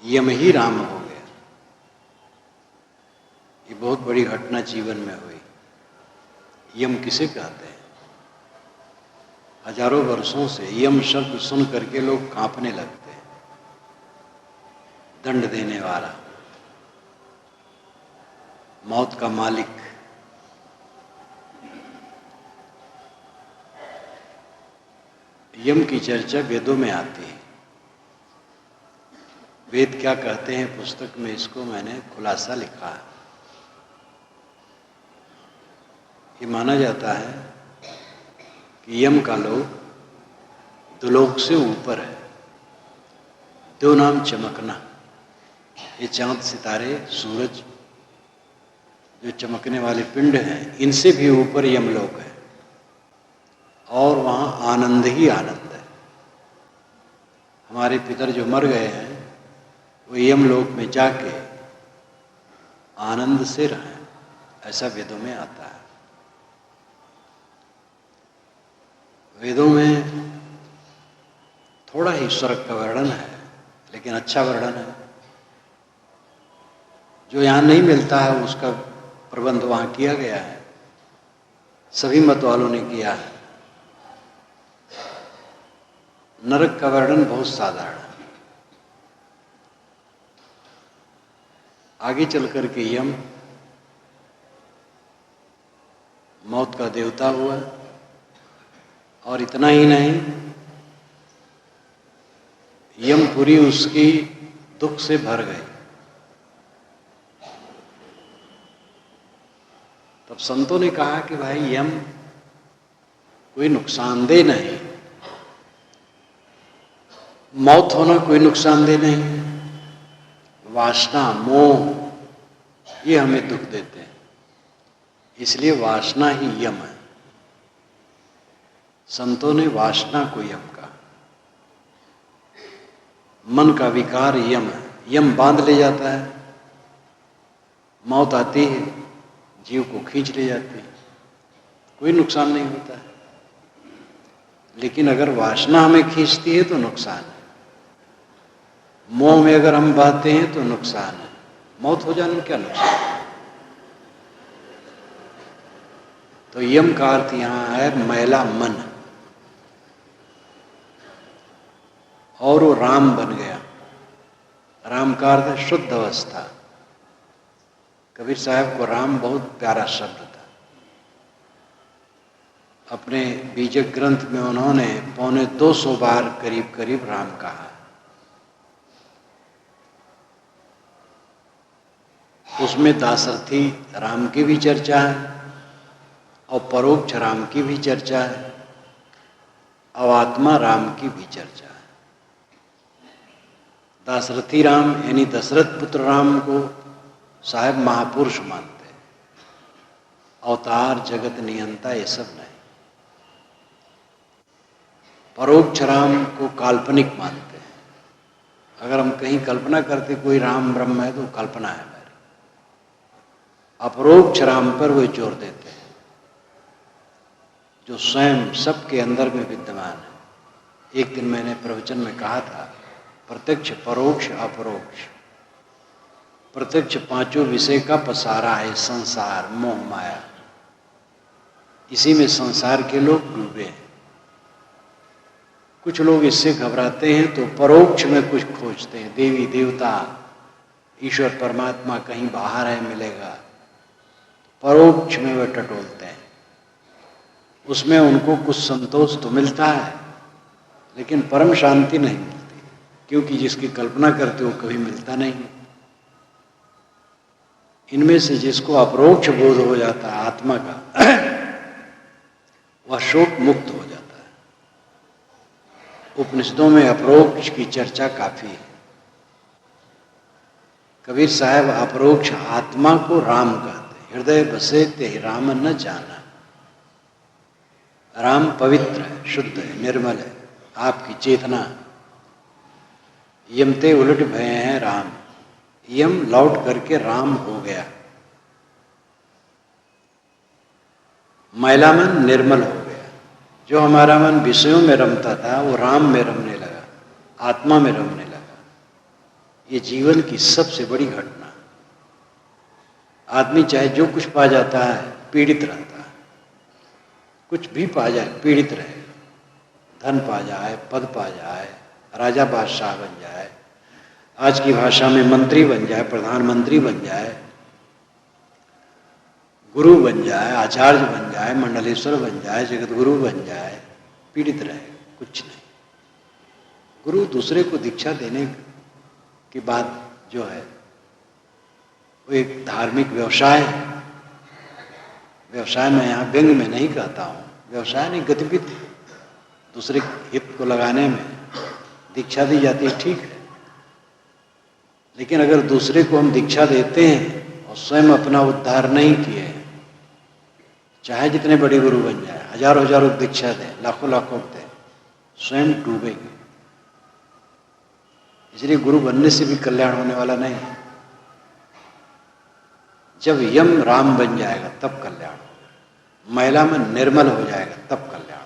यम ही राम हो गया। ये बहुत बड़ी घटना जीवन में हुई। यम किसे कहते हैं? हजारों वर्षों से यम शब्द सुन करके लोग कांपने लगते हैं। दंड देने वाला, मौत का मालिक। यम की चर्चा वेदों में आती है। वेद क्या कहते हैं पुस्तक में, इसको मैंने खुलासा लिखा है। ये माना जाता है कि यम का लोक दुलोक से ऊपर है। दो नाम चमकना, ये चांद सितारे सूरज जो चमकने वाले पिंड हैं, इनसे भी ऊपर यमलोक है और वहाँ आनंद ही आनंद है। हमारे पितर जो मर गए हैं वो यमलोक में जाके आनंद से रहें, ऐसा वेदों में आता है। वेदों में थोड़ा ही स्वर्ग का वर्णन है, लेकिन अच्छा वर्णन है। जो यहाँ नहीं मिलता है उसका प्रबंध वहाँ किया गया है, सभी मत वालों ने किया है। नरक का वर्णन बहुत साधारण है। आगे चल कर के यम मौत का देवता हुआ, और इतना ही नहीं, यमपुरी उसकी दुख से भर गई। तब संतों ने कहा कि भाई यम कोई नुकसानदेह नहीं, मौत होना कोई नुकसानदेह नहीं, वासना मोह ये हमें दुख देते हैं, इसलिए वासना ही यम है। संतों ने वासना को यम कहा। मन का विकार यम है, यम बांध ले जाता है। मौत आती है, जीव को खींच ले जाती है, कोई नुकसान नहीं होता है। लेकिन अगर वासना हमें खींचती है तो नुकसान है, मोह में अगर हम बहते हैं तो नुकसान है। मौत हो जाने में क्या नुकसान है? तो यम का अर्थ यहां है मैला मन, और वो राम बन गया। राम का अर्थ है शुद्ध अवस्था। कबीर साहब को राम बहुत प्यारा शब्द था। अपने बीजक ग्रंथ में उन्होंने 250 बार करीब करीब राम कहा। उसमें दासरथी राम की भी चर्चा है और परोक्ष राम की भी चर्चा है, अवात्मा राम की भी चर्चा है। दासरथी राम यानी दशरथ पुत्र राम को साहब महापुरुष मानते, अवतार जगत नियंता ये सब नहीं। परोक्ष राम को काल्पनिक मानते हैं। अगर हम कहीं कल्पना करते कोई राम ब्रह्म है तो कल्पना है हमारी। अपरोक्ष राम पर वो जोर देते हैं जो स्वयं सबके अंदर में विद्यमान है। एक दिन मैंने प्रवचन में कहा था, प्रत्यक्ष परोक्ष अपरोक्ष। प्रत्यक्ष पांचों विषय का पसारा है संसार मोह माया, इसी में संसार के लोग डूबे हैं। कुछ लोग इससे घबराते हैं तो परोक्ष में कुछ खोजते हैं, देवी देवता ईश्वर परमात्मा कहीं बाहर है मिलेगा। परोक्ष में वे टटोलते हैं, उसमें उनको कुछ संतोष तो मिलता है लेकिन परम शांति नहीं मिलती, क्योंकि जिसकी कल्पना करते हो कभी मिलता नहीं। इनमें से जिसको अपरोक्ष बोध हो जाता है आत्मा का, वह शोक मुक्त हो जाता है। उपनिषदों में अपरोक्ष की चर्चा काफी है। कबीर साहब अपरोक्ष आत्मा को राम कहते, हृदय बसे ते राम न जाना। राम पवित्र है, शुद्ध है, निर्मल है, आपकी चेतना। यमते उलट भय हैं राम, यम लौट करके राम हो गया। मैला मन निर्मल हो गया। जो हमारा मन विषयों में रमता था वो राम में रमने लगा, आत्मा में रमने लगा। ये जीवन की सबसे बड़ी घटना। आदमी चाहे जो कुछ पा जाता है पीड़ित रहता है, कुछ भी पा जाए पीड़ित रहेगा। धन पा जाए, पद पा जाए, राजा बादशाह बन जाए, आज की भाषा में मंत्री बन जाए, प्रधानमंत्री बन जाए, गुरु बन जाए, आचार्य बन जाए, मंडलेश्वर बन जाए, जगत गुरु बन जाए, पीड़ित रहेगा, कुछ नहीं। गुरु दूसरे को दीक्षा देने की बात जो है वो एक धार्मिक व्यवसाय है। व्यवसाय मैं यहाँ व्यंग में नहीं कहता हूँ, व्यवसाय नहीं, गतिविधि दूसरे हित को लगाने में दीक्षा दी जाती है, ठीक है। लेकिन अगर दूसरे को हम दीक्षा देते हैं और स्वयं अपना उद्धार नहीं किए, चाहे जितने बड़े गुरु बन जाए, हजारों हजारों दीक्षा दें, लाखों लाखों दें, स्वयं डूबेंगे। इसलिए गुरु बनने से भी कल्याण होने वाला नहीं है। जब यम राम बन जाएगा तब कल्याण होगा, महिला में निर्मल हो जाएगा तब कल्याण।